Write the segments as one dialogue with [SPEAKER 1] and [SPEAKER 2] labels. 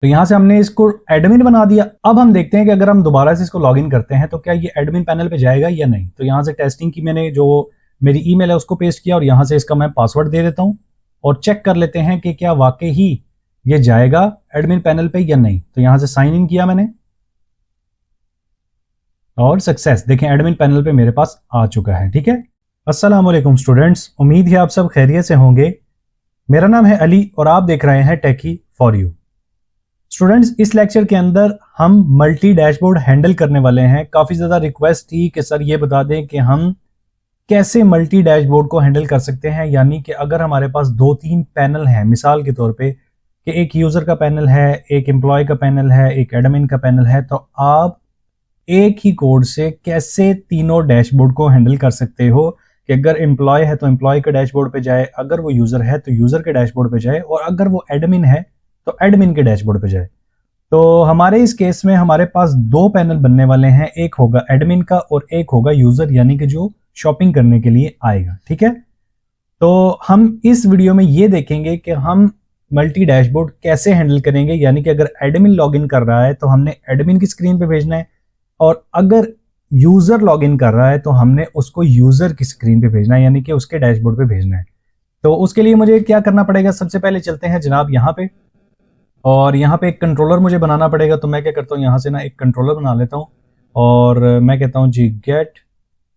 [SPEAKER 1] तो यहां से हमने इसको एडमिन बना दिया। अब हम देखते हैं कि अगर हम दोबारा से इसको लॉगिन करते हैं तो क्या ये एडमिन पैनल पे जाएगा या नहीं। तो यहां से टेस्टिंग की मैंने जो मेरी ईमेल है उसको पेस्ट किया और यहां से इसका मैं पासवर्ड दे देता हूं और चेक कर लेते हैं कि क्या वाकई ही ये जाएगा एडमिन पैनल पे या नहीं। तो यहां से साइन इन किया मैंने और सक्सेस, देखें एडमिन पैनल पे मेरे पास आ चुका है। ठीक है, अस्सलाम वालेकुम स्टूडेंट्स, उम्मीद है आप सब खैरियत से होंगे। मेरा नाम है अली और आप देख रहे हैं टेकी फॉर यू। स्टूडेंट्स, इस लेक्चर के अंदर हम मल्टी डैशबोर्ड हैंडल करने वाले हैं। काफ़ी ज़्यादा रिक्वेस्ट थी कि सर ये बता दें कि हम कैसे मल्टी डैशबोर्ड को हैंडल कर सकते हैं, यानी कि अगर हमारे पास 2-3 पैनल हैं, मिसाल के तौर पे कि एक यूज़र का पैनल है, एक एम्प्लॉय का पैनल है, एक एडमिन का पैनल है, तो आप एक ही कोड से कैसे तीनों डैशबोर्ड को हैंडल कर सकते हो कि अगर एम्प्लॉय है तो एम्प्लॉय के डैशबोर्ड पे जाए, अगर वो यूज़र है तो यूज़र के डैशबोर्ड पे जाए, और अगर वो एडमिन है तो एडमिन के डैशबोर्ड पे जाए। तो हमारे इस केस में हमारे पास 2 पैनल बनने वाले हैं, एक होगा एडमिन का और एक होगा यूज़र, यानी कि जो शॉपिंग करने के लिए आएगा। ठीक है, तो हम इस वीडियो में ये देखेंगे कि हम मल्टी डैशबोर्ड कैसे हैंडल करेंगे, यानी कि अगर एडमिन लॉगिन कर रहा है तो हमने एडमिन की स्क्रीन पे भेजना है, और अगर यूज़र लॉगिन कर रहा है तो हमने उसको यूज़र की स्क्रीन पे भेजना है, यानी कि उसके डैशबोर्ड पे भेजना है। तो उसके लिए मुझे क्या करना पड़ेगा, सबसे पहले चलते हैं जनाब यहाँ पे, और यहाँ पे एक कंट्रोलर मुझे बनाना पड़ेगा। तो मैं क्या करता हूँ, यहाँ से ना एक कंट्रोलर बना लेता हूँ और मैं कहता हूँ जी get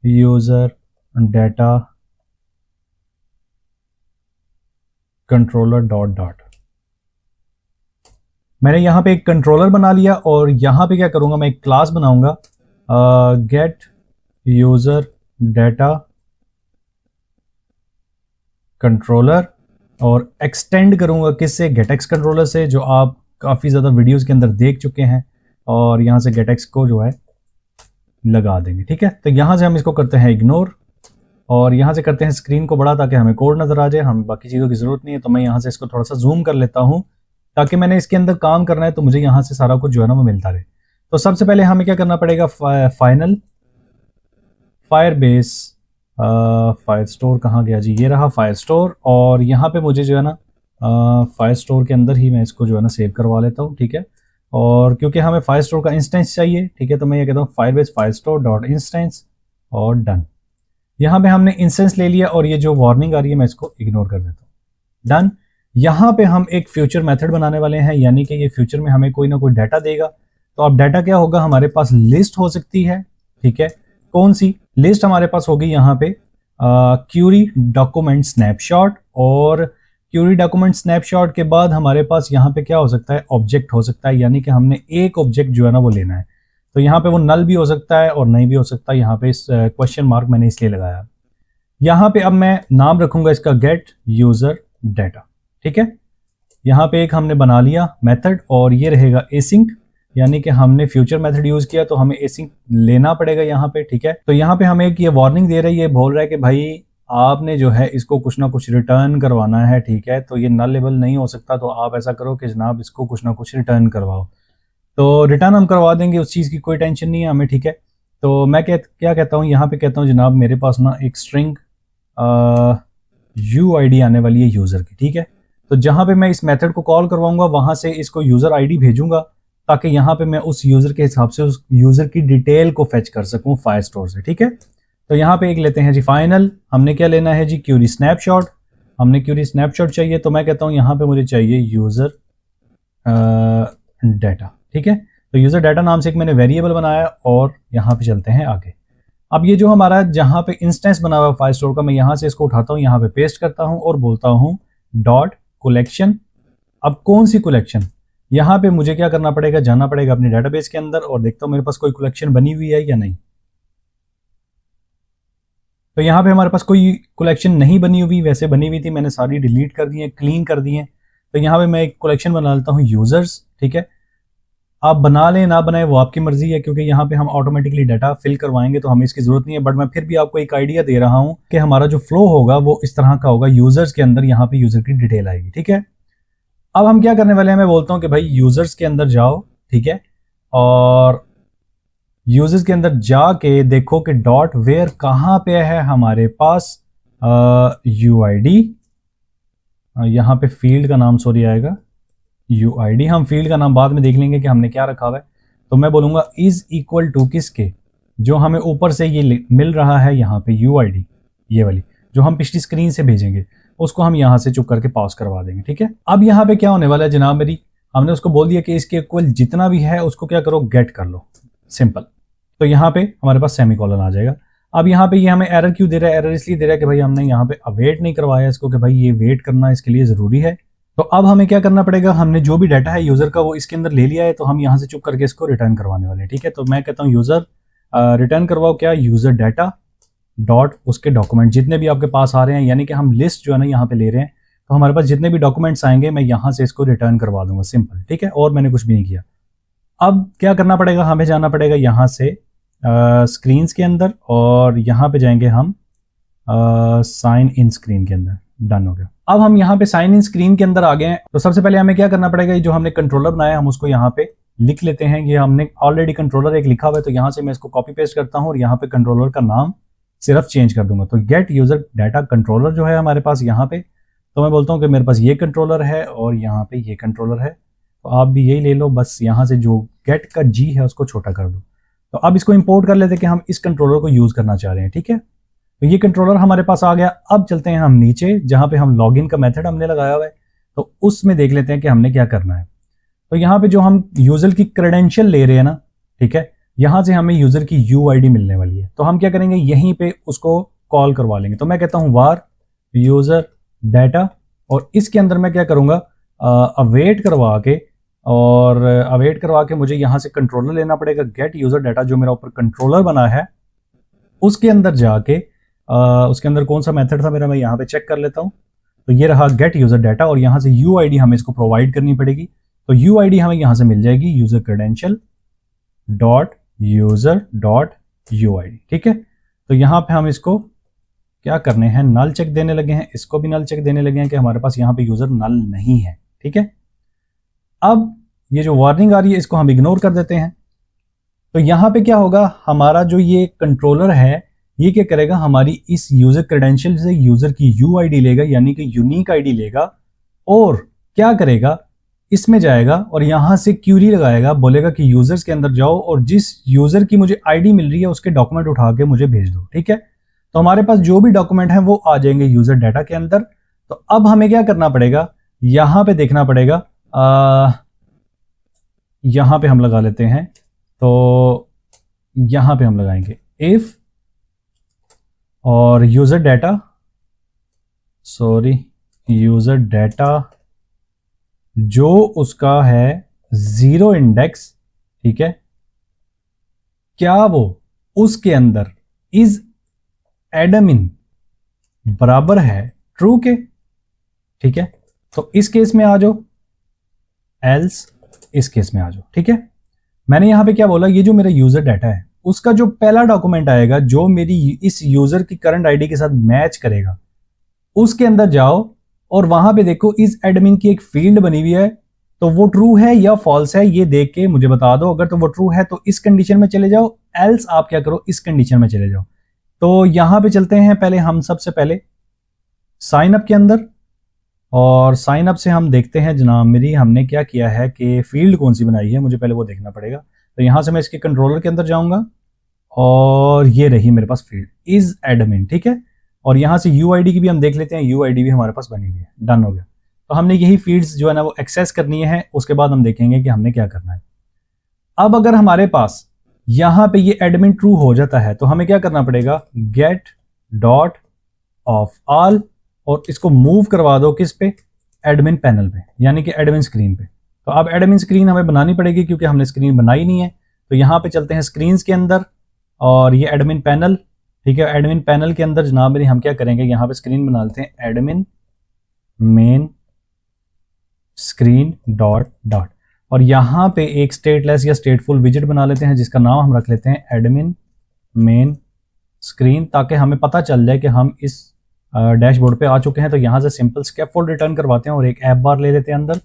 [SPEAKER 1] user data controller dot dot. मैंने यहाँ पे एक कंट्रोलर बना लिया और यहाँ पे क्या करूँगा, मैं एक क्लास बनाऊंगा गेट यूज़र डाटा कंट्रोलर, और एक्सटेंड करूंगा किससे, गेटएक्स कंट्रोलर से, जो आप काफ़ी ज़्यादा वीडियोस के अंदर देख चुके हैं, और यहाँ से गेटएक्स को जो है लगा देंगे। ठीक है, तो यहाँ से हम इसको करते हैं इग्नोर और यहाँ से करते हैं स्क्रीन को बड़ा ताकि हमें कोड नज़र आ जाए, हम बाकी चीज़ों की ज़रूरत नहीं है। तो मैं यहाँ से इसको थोड़ा सा जूम कर लेता हूँ ताकि मैंने इसके अंदर काम करना है तो मुझे यहाँ से सारा कुछ जो है ना वो मिलता रहे। तो सबसे पहले हमें क्या करना पड़ेगा, फाइनल फायरबेस फायर स्टोर कहाँ गया जी, ये रहा फायर स्टोर, और यहाँ पे मुझे जो है ना फायर स्टोर के अंदर ही मैं इसको जो है ना सेव करवा लेता हूँ। ठीक है, और क्योंकि हमें फायर स्टोर का इंस्टेंस चाहिए, ठीक है, तो मैं ये कहता हूँ Firebase fire store dot instance और डन। यहाँ पे हमने इंस्टेंस ले लिया और ये जो वार्निंग आ रही है मैं इसको इग्नोर कर देता हूँ, डन। यहाँ पे हम एक फ्यूचर मेथड बनाने वाले हैं, यानी कि ये फ्यूचर में हमें कोई ना कोई डाटा देगा। तो अब डाटा क्या होगा, हमारे पास लिस्ट हो सकती है। ठीक है, कौन सी लिस्ट हमारे पास होगी, यहाँ पे क्यूरी डॉक्यूमेंट स्नैपशॉट, और क्यूरी डॉक्यूमेंट स्नैपशॉट के बाद हमारे पास यहाँ पे क्या हो सकता है, ऑब्जेक्ट हो सकता है, यानी कि हमने एक ऑब्जेक्ट जो है ना वो लेना है। तो यहाँ पे वो नल भी हो सकता है और नहीं भी हो सकता। यहाँ पे इस क्वेश्चन मार्क मैंने इसलिए लगाया। यहाँ पे अब मैं नाम रखूंगा इसका गेट यूजर डाटा। ठीक है, यहाँ पे एक हमने बना लिया मेथड और ये रहेगा एसिंक, यानी कि हमने फ्यूचर मेथड यूज किया तो हमें एसिंक लेना पड़ेगा यहाँ पे। ठीक है, तो यहाँ पे हमें एक ये वार्निंग दे रही है, बोल रहा है कि भाई आपने जो है इसको कुछ ना कुछ रिटर्न करवाना है। ठीक है, तो ये नलेबल नहीं हो सकता, तो आप ऐसा करो कि जनाब इसको कुछ ना कुछ रिटर्न करवाओ। तो रिटर्न हम करवा देंगे, उस चीज़ की कोई टेंशन नहीं है हमें। ठीक है, तो मैं क्या कहता हूँ, यहाँ पे कहता हूँ जनाब मेरे पास ना एक स्ट्रिंग UID आने वाली है यूज़र की। ठीक है, तो जहाँ पे मैं इस मेथड को कॉल करवाऊंगा वहाँ से इसको यूज़र ID भेजूंगा ताकि यहाँ पे मैं उस यूज़र के हिसाब से उस यूज़र की डिटेल को फेच कर सकूँ फायर स्टोर से। ठीक है, तो यहाँ पे एक लेते हैं जी फाइनल, हमने क्या लेना है जी, क्यूरी स्नैपशॉट, हमने क्यूरी स्नैपशॉट चाहिए। तो मैं कहता हूँ यहाँ पे मुझे चाहिए यूज़र डाटा। ठीक है, तो यूज़र डाटा नाम से एक मैंने वेरिएबल बनाया और यहाँ पे चलते हैं आगे। अब ये जो हमारा जहाँ पे इंस्टेंस बना हुआ है फायर स्टोर का, मैं यहाँ से इसको उठाता हूँ, यहाँ पे पेस्ट करता हूँ और बोलता हूँ डॉट कलेक्शन। अब कौन सी कलेक्शन, यहाँ पे मुझे क्या करना पड़ेगा, जाना पड़ेगा अपने डेटाबेस के अंदर और देखता हूँ मेरे पास कोई कलेक्शन बनी हुई है या नहीं। तो यहाँ पे हमारे पास कोई कलेक्शन नहीं बनी हुई, वैसे बनी हुई थी, मैंने सारी डिलीट कर दी है, क्लीन कर दी है। तो यहाँ पे मैं एक कलेक्शन बना लेता हूँ यूजर्स। ठीक है, आप बना लें ना बनाए वो आपकी मर्जी है, क्योंकि यहाँ पे हम ऑटोमेटिकली डाटा फिल करवाएंगे तो हमें इसकी जरूरत नहीं है, बट मैं फिर भी आपको एक आइडिया दे रहा हूँ कि हमारा जो फ्लो होगा वो इस तरह का होगा। यूजर्स के अंदर यहाँ पे यूजर की डिटेल आएगी। ठीक है, अब हम क्या करने वाले हैं, मैं बोलता हूँ कि भाई यूजर्स के अंदर जाओ। ठीक है, और यूजर्स के अंदर जाके देखो कि डॉट वेयर कहाँ पे है हमारे पास UID, यहाँ पे फील्ड का नाम सॉरी आएगा UID, हम फील्ड का नाम बाद में देख लेंगे कि हमने क्या रखा हुआ है। तो मैं बोलूँगा इज इक्वल टू किसके, जो हमें ऊपर से ये मिल रहा है यहाँ पे UID, ये वाली जो हम पिछली स्क्रीन से भेजेंगे उसको हम यहाँ से चुप करके पॉज करवा देंगे। ठीक है, अब यहाँ पे क्या होने वाला है जनाब मेरी, हमने उसको बोल दिया कि इसके इक्वल जितना भी है उसको क्या करो, गेट कर लो, सिंपल। तो यहाँ पे हमारे पास सेमीकोलन आ जाएगा। अब यहाँ पे ये हमें एरर क्यों दे रहा है, एरर इसलिए दे रहा है कि भाई हमने यहाँ पे अवेट नहीं करवाया इसको, कि भाई ये वेट करना इसके लिए जरूरी है। तो अब हमें क्या करना पड़ेगा, हमने जो भी डाटा है यूजर का वो इसके अंदर ले लिया है, तो हम यहाँ से चुप करके इसको रिटर्न करवाने वाले हैं। ठीक है, तो मैं कहता हूँ यूजर रिटर्न करवाओ क्या, यूजर डाटा डॉट उसके डॉक्यूमेंट जितने भी आपके पास आ रहे हैं, यानी कि हम लिस्ट जो है ना यहाँ पे ले रहे हैं, तो हमारे पास जितने भी डॉक्यूमेंट्स आएंगे मैं यहाँ से इसको रिटर्न करवा दूंगा, सिंपल। ठीक है, और मैंने कुछ भी नहीं किया। अब क्या करना पड़ेगा, हमें जाना पड़ेगा यहाँ से स्क्रीन्स के अंदर, और यहाँ पे जाएंगे हम साइन इन स्क्रीन के अंदर। डन हो गया। अब हम यहाँ पे साइन इन स्क्रीन के अंदर आ गए हैं। तो सबसे पहले हमें क्या करना पड़ेगा, ये जो हमने कंट्रोलर बनाया हम उसको यहाँ पे लिख लेते हैं। ये हमने ऑलरेडी कंट्रोलर एक लिखा हुआ है, तो यहाँ से मैं इसको कॉपी पेस्ट करता हूँ और यहाँ पे कंट्रोलर का नाम सिर्फ चेंज कर दूंगा। तो गेट यूजर डाटा कंट्रोलर जो है हमारे पास यहाँ पे, तो मैं बोलता हूँ कि मेरे पास ये कंट्रोलर है और यहाँ पे ये कंट्रोलर है, तो आप भी यही ले लो, बस यहाँ से जो गेट का G है उसको छोटा कर दो। तो अब इसको इंपोर्ट कर लेते हैं कि हम इस कंट्रोलर को यूज करना चाह रहे हैं। ठीक है, तो ये कंट्रोलर हमारे पास आ गया। अब चलते हैं हम नीचे जहां पे हम लॉगिन का मेथड हमने लगाया हुआ है, तो उसमें देख लेते हैं कि हमने क्या करना है। तो यहाँ पे जो हम यूजर की क्रेडेंशियल ले रहे हैं ना, ठीक है, यहां से हमें यूजर की UID मिलने वाली है। तो हम क्या करेंगे, यहीं पे उसको कॉल करवा लेंगे। तो मैं कहता हूं वार यूजर डाटा, और इसके अंदर मैं क्या करूंगा, अवेट करवा के, और अवेट करवा के मुझे यहां से कंट्रोलर लेना पड़ेगा, गेट यूजर डाटा जो मेरा ऊपर कंट्रोलर बना है उसके अंदर जाके, उसके अंदर कौन सा मेथड था मेरा, मैं यहाँ पे चेक कर लेता हूँ। तो ये रहा गेट यूजर डाटा, और यहाँ से UID हमें इसको प्रोवाइड करनी पड़ेगी। तो UID हमें यहाँ से मिल जाएगी, user credential dot user dot UID। ठीक है, तो यहाँ पे हम इसको क्या करने हैं, नल चेक देने लगे हैं, इसको भी नल चेक देने लगे हैं कि हमारे पास यहाँ पे यूजर नल नहीं है। ठीक है, अब ये जो वार्निंग आ रही है इसको हम इग्नोर कर देते हैं। तो यहाँ पे क्या होगा, हमारा जो ये कंट्रोलर है ये क्या करेगा, हमारी इस यूजर क्रेडेंशियल से यूजर की UID लेगा, यानी कि यूनिक ID लेगा, और क्या करेगा, इसमें जाएगा और यहां से क्यूरी लगाएगा, बोलेगा कि यूजर्स के अंदर जाओ और जिस यूजर की मुझे ID मिल रही है उसके डॉक्यूमेंट उठा के मुझे भेज दो। ठीक है, तो हमारे पास जो भी डॉक्यूमेंट है वो आ जाएंगे यूजर डाटा के अंदर। तो अब हमें क्या करना पड़ेगा, यहां पे देखना पड़ेगा, यहां पे हम लगा लेते हैं। तो यहां पे हम लगाएंगे इफ, और यूजर डाटा, यूजर डाटा जो उसका है 0 इंडेक्स, ठीक है, क्या वो उसके अंदर इज एडमिन बराबर है ट्रू के। ठीक है, तो इस केस में आ जाओ, एल्स इस केस में आ जाओ। ठीक है, मैंने यहां पे क्या बोला, ये जो मेरा यूजर डाटा है उसका जो पहला डॉक्यूमेंट आएगा जो मेरी इस यूजर की करंट ID के साथ मैच करेगा, उसके अंदर जाओ और वहां पे देखो इस एडमिन की एक फील्ड बनी हुई है, तो वो ट्रू है या फॉल्स है ये देख के मुझे बता दो। अगर तो वो ट्रू है तो इस कंडीशन में चले जाओ, एल्स आप क्या करो, इस कंडीशन में चले जाओ। तो यहां पे चलते हैं पहले हम, सबसे पहले साइन अप के अंदर, और साइन अप से हम देखते हैं जनाब मेरी हमने क्या किया है कि फील्ड कौन सी बनाई है, मुझे पहले वो देखना पड़ेगा। तो यहां से मैं इसके कंट्रोलर के अंदर जाऊंगा और ये रही मेरे पास फील्ड इज एडमिन। ठीक है, और यहां से UID की भी हम देख लेते हैं, UID भी हमारे पास बनी हुई है। डन हो गया। तो हमने यही फील्ड्स जो है ना वो एक्सेस करनी है, उसके बाद हम देखेंगे कि हमने क्या करना है। अब अगर हमारे पास यहां पे ये एडमिन ट्रू हो जाता है तो हमें क्या करना पड़ेगा, गेट डॉट ऑफ ऑल, और इसको मूव करवा दो किस पे, एडमिन पैनल पे, यानी कि एडमिन स्क्रीन पे। तो अब एडमिन स्क्रीन हमें बनानी पड़ेगी क्योंकि हमने स्क्रीन बनाई नहीं है। तो यहां पे चलते हैं स्क्रीन्स के अंदर, और ये एडमिन पैनल, ठीक है, एडमिन पैनल के अंदर जनाब मेरी हम क्या करेंगे, यहां पे स्क्रीन बना लेते हैं admin main screen dot dot, और यहां पे एक स्टेटलेस या स्टेटफुल विजिट बना लेते हैं जिसका नाम हम रख लेते हैं एडमिन मेन स्क्रीन, ताकि हमें पता चल जाए कि हम इस डैशबोर्ड पे आ चुके हैं। तो यहां से सिंपल स्कैफोल्ड रिटर्न करवाते हैं और एक ऐप बार ले लेते हैं अंदर।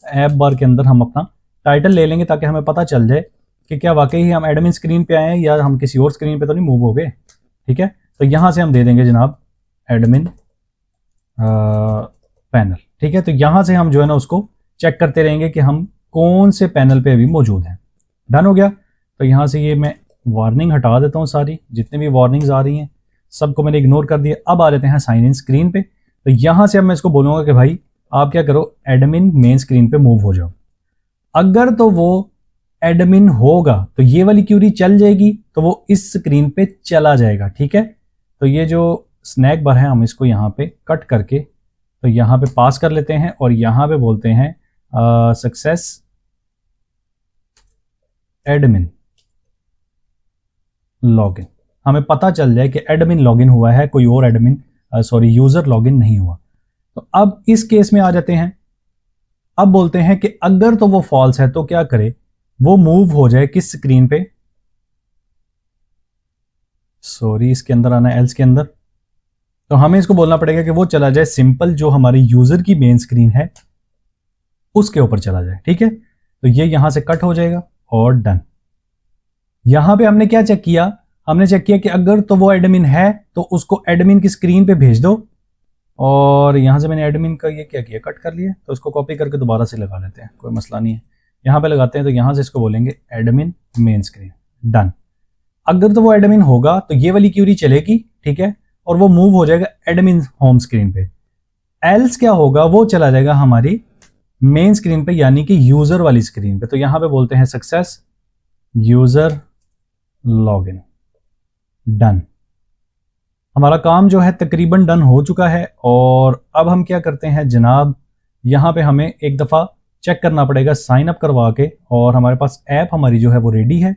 [SPEAKER 1] ऐप बार के अंदर हम अपना टाइटल ले लेंगे ताकि हमें पता चल जाए कि क्या वाकई ही हम एडमिन स्क्रीन पे आए हैं या हम किसी और स्क्रीन पे तो नहीं मूव हो गए। ठीक है, तो यहां से हम दे देंगे जनाब एडमिन पैनल। ठीक है, तो यहां से हम जो है ना उसको चेक करते रहेंगे कि हम कौन से पैनल पे अभी मौजूद हैं। डन हो गया। तो यहाँ से ये मैं वार्निंग हटा देता हूँ, सारी जितनी भी वार्निंग्स आ रही हैं सबको मैंने इग्नोर कर दिया। अब आ जाते हैं साइन इन स्क्रीन पे। तो यहाँ से अब मैं इसको बोलूँगा कि भाई आप क्या करो, एडमिन मेन स्क्रीन पे मूव हो जाओ। अगर तो वो एडमिन होगा तो ये वाली क्यूरी चल जाएगी, तो वो इस स्क्रीन पे चला जाएगा। ठीक है, तो ये जो स्नैक बार है हम इसको यहाँ पे कट करके तो यहाँ पे पास कर लेते हैं और यहाँ पे बोलते हैं सक्सेस एडमिन लॉगिन। हमें पता चल जाए कि एडमिन लॉगिन हुआ है, कोई और एडमिन यूजर लॉगिन नहीं हुआ। तो अब इस केस में आ जाते हैं। अब बोलते हैं कि अगर तो वो फॉल्स है तो क्या करे, वो मूव हो जाए किस स्क्रीन पे, इसके अंदर आना है, एल्स के अंदर। तो हमें इसको बोलना पड़ेगा कि वो चला जाए सिंपल जो हमारी यूजर की मेन स्क्रीन है उसके ऊपर चला जाए। ठीक है, तो ये यहां से कट हो जाएगा और डन। यहां पे हमने क्या चेक किया, हमने चेक किया कि अगर तो वो एडमिन है तो उसको एडमिन की स्क्रीन पे भेज दो। और यहां से मैंने एडमिन का ये क्या किया, कट कर लिया। तो इसको कॉपी करके दोबारा से लगा लेते हैं, कोई मसला नहीं है। यहां पे लगाते हैं तो यहां से इसको बोलेंगे एडमिन मेन स्क्रीन। डन। अगर तो वो एडमिन होगा तो ये वाली क्यूरी चलेगी। ठीक है, और वो मूव हो जाएगा एडमिन होम स्क्रीन पे। एल्स क्या होगा, वो चला जाएगा हमारी मेन स्क्रीन पे यानी कि यूजर वाली स्क्रीन पे। तो यहां पे बोलते हैं सक्सेस यूजर लॉगिन। डन। हमारा काम जो है तकरीबन डन हो चुका है। और अब हम क्या करते हैं जनाब, यहां पे हमें एक दफा चेक करना पड़ेगा साइन अप करवा के, और हमारे पास ऐप हमारी जो है वो रेडी है।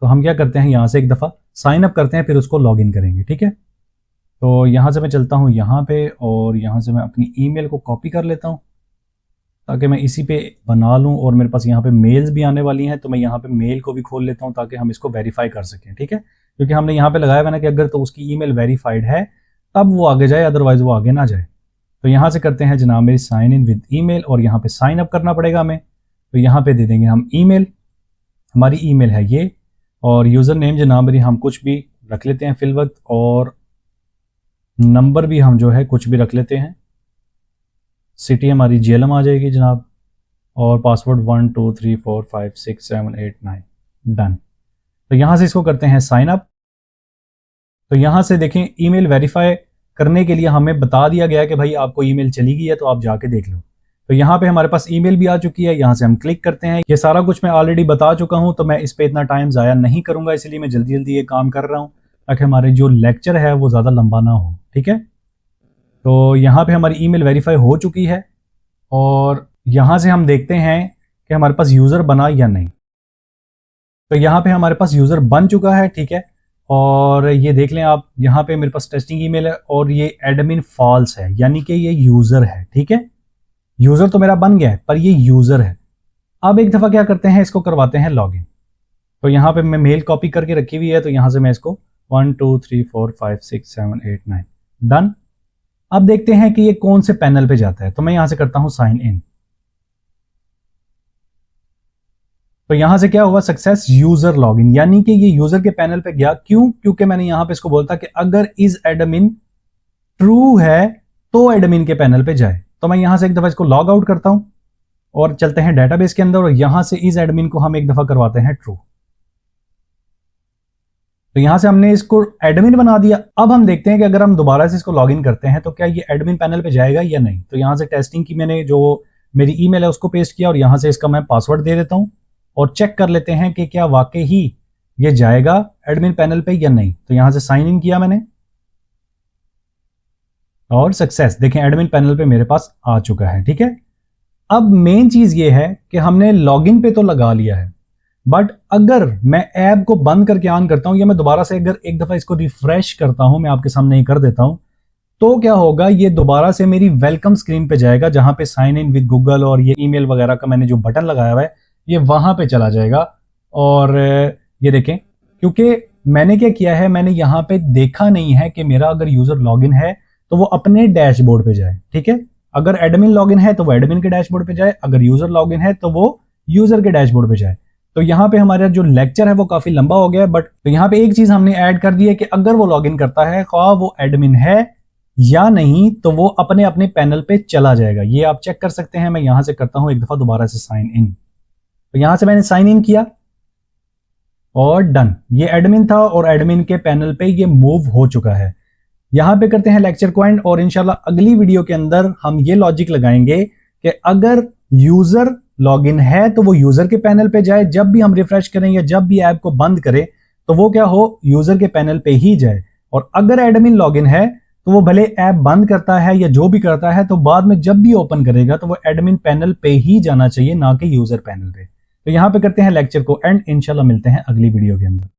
[SPEAKER 1] तो हम क्या करते हैं, यहां से एक दफा साइन अप करते हैं, फिर उसको लॉगिन करेंगे। ठीक है, तो यहां से मैं चलता हूं यहां पे और यहां से मैं अपनी ईमेल को कॉपी कर लेता हूं ताकि मैं इसी पे बना लूं। और मेरे पास यहाँ पे मेल्स भी आने वाली हैं, तो मैं यहाँ पे मेल को भी खोल लेता हूँ ताकि हम इसको वेरीफाई कर सकें। ठीक है, क्योंकि हमने यहाँ पे लगाया हुआ ना कि अगर तो उसकी ईमेल वेरीफाइड है तब वो आगे जाए, अदरवाइज वो आगे ना जाए। तो यहाँ से करते हैं जनाब मेरी साइन इन विद ईमेल, और यहाँ पे साइन अप करना पड़ेगा हमें। तो यहाँ पे दे देंगे हम ईमेल, हमारी ईमेल है ये, और यूज़र नेम जनाब मेरी हम कुछ भी रख लेते हैं फिल वक्त, और नंबर भी हम जो है कुछ भी रख लेते हैं। सिटी हमारी जेलम आ जाएगी जनाब, और पासवर्ड 1 2 3 4 5 6 7 8 9। डन। तो यहाँ से इसको करते हैं साइन अप। तो यहाँ से देखें ईमेल वेरीफाई करने के लिए हमें बता दिया गया कि भाई आपको ईमेल चली गई है, तो आप जाके देख लो। तो यहाँ पे हमारे पास ईमेल भी आ चुकी है, यहाँ से हम क्लिक करते हैं। ये सारा कुछ मैं ऑलरेडी बता चुका हूँ, तो मैं इस पे इतना टाइम ज़ाया नहीं करूँगा, इसलिए मैं जल्दी जल्दी ये काम कर रहा हूँ ताकि हमारे जो लेक्चर है वो ज़्यादा लंबा ना हो। ठीक है, तो यहाँ पे हमारी ईमेल वेरीफाई हो चुकी है, और यहाँ से हम देखते हैं कि हमारे पास यूज़र बना या नहीं। तो यहाँ पे हमारे पास यूज़र बन चुका है। ठीक है, और ये देख लें आप, यहाँ पे मेरे पास टेस्टिंग ईमेल है और ये एडमिन फॉल्स है, यानी कि ये यूज़र है। ठीक है, यूज़र तो मेरा बन गया है पर ये यूज़र है। अब एक दफ़ा क्या करते हैं, इसको करवाते हैं लॉगिन। तो यहाँ पे मैं मेल कॉपी करके रखी हुई है, तो यहाँ से मैं इसको 1 2 3 4 5 6 7 8 9। डन। अब देखते हैं कि ये कौन से पैनल पे जाता है। तो मैं यहां से करता हूं साइन इन। तो यहां से क्या हुआ, सक्सेस यूजर लॉगिन, यानी कि ये यूजर के पैनल पे गया। क्यों? क्योंकि मैंने यहां पे इसको बोलता कि अगर इज एडमिन ट्रू है तो एडमिन के पैनल पे जाए। तो मैं यहां से एक दफा इसको लॉग आउट करता हूं और चलते हैं डेटाबेस के अंदर, और यहां से इज एडमिन को हम एक दफा करवाते हैं ट्रू। तो यहां से हमने इसको एडमिन बना दिया। अब हम देखते हैं कि अगर हम दोबारा से इसको लॉगिन करते हैं तो क्या ये एडमिन पैनल पे जाएगा या नहीं। तो यहां से टेस्टिंग की मैंने जो मेरी ईमेल है उसको पेस्ट किया, और यहां से इसका मैं पासवर्ड दे देता हूं और चेक कर लेते हैं कि क्या वाकई ही ये जाएगा एडमिन पैनल पे या नहीं। तो यहां से साइन इन किया मैंने और सक्सेस, देखें एडमिन पैनल पे मेरे पास आ चुका है। ठीक है, अब मेन चीज ये है कि हमने लॉगिन पे तो लगा लिया है, बट अगर मैं ऐप को बंद करके ऑन करता हूं या मैं दोबारा से अगर एक दफा इसको रिफ्रेश करता हूं, मैं आपके सामने ही कर देता हूं, तो क्या होगा, ये दोबारा से मेरी वेलकम स्क्रीन पे जाएगा जहां पे साइन इन विद गूगल और ये ईमेल वगैरह का मैंने जो बटन लगाया हुआ है ये वहां पे चला जाएगा। और ये देखें, क्योंकि मैंने क्या किया है, मैंने यहां पे देखा नहीं है कि मेरा अगर यूजर लॉगिन है तो वो अपने डैशबोर्ड पे जाए। ठीक है, अगर एडमिन लॉगिन है तो वो एडमिन के डैशबोर्ड पे जाए, अगर यूजर लॉगिन है तो वो यूजर के डैशबोर्ड पे जाए। तो यहाँ पे हमारा जो लेक्चर है वो काफी लंबा हो गया है, बट तो यहाँ पे एक चीज हमने ऐड कर दी है कि अगर वो लॉगिन करता है, ख्वाह वो एडमिन है या नहीं तो वो अपने अपने पैनल पे चला जाएगा। ये आप चेक कर सकते हैं। मैं यहां से करता हूं एक दफा दोबारा से साइन इन। तो यहां से मैंने साइन इन किया और डन। ये एडमिन था और एडमिन के पैनल पे ये मूव हो चुका है। यहां पे करते हैं लेक्चर को एंड और इंशाल्लाह अगली वीडियो के अंदर हम ये लॉजिक लगाएंगे कि अगर यूजर लॉगिन है तो वो यूजर के पैनल पे जाए, जब भी हम रिफ्रेश करें या जब भी ऐप को बंद करें तो वो क्या हो, यूजर के पैनल पे ही जाए। और अगर एडमिन लॉगिन है तो वो भले ऐप बंद करता है या जो भी करता है तो बाद में जब भी ओपन करेगा तो वो एडमिन पैनल पे ही जाना चाहिए, ना कि यूजर पैनल पे। तो यहां पे करते हैं लेक्चर को एंड इंशाल्लाह मिलते हैं अगली वीडियो के अंदर।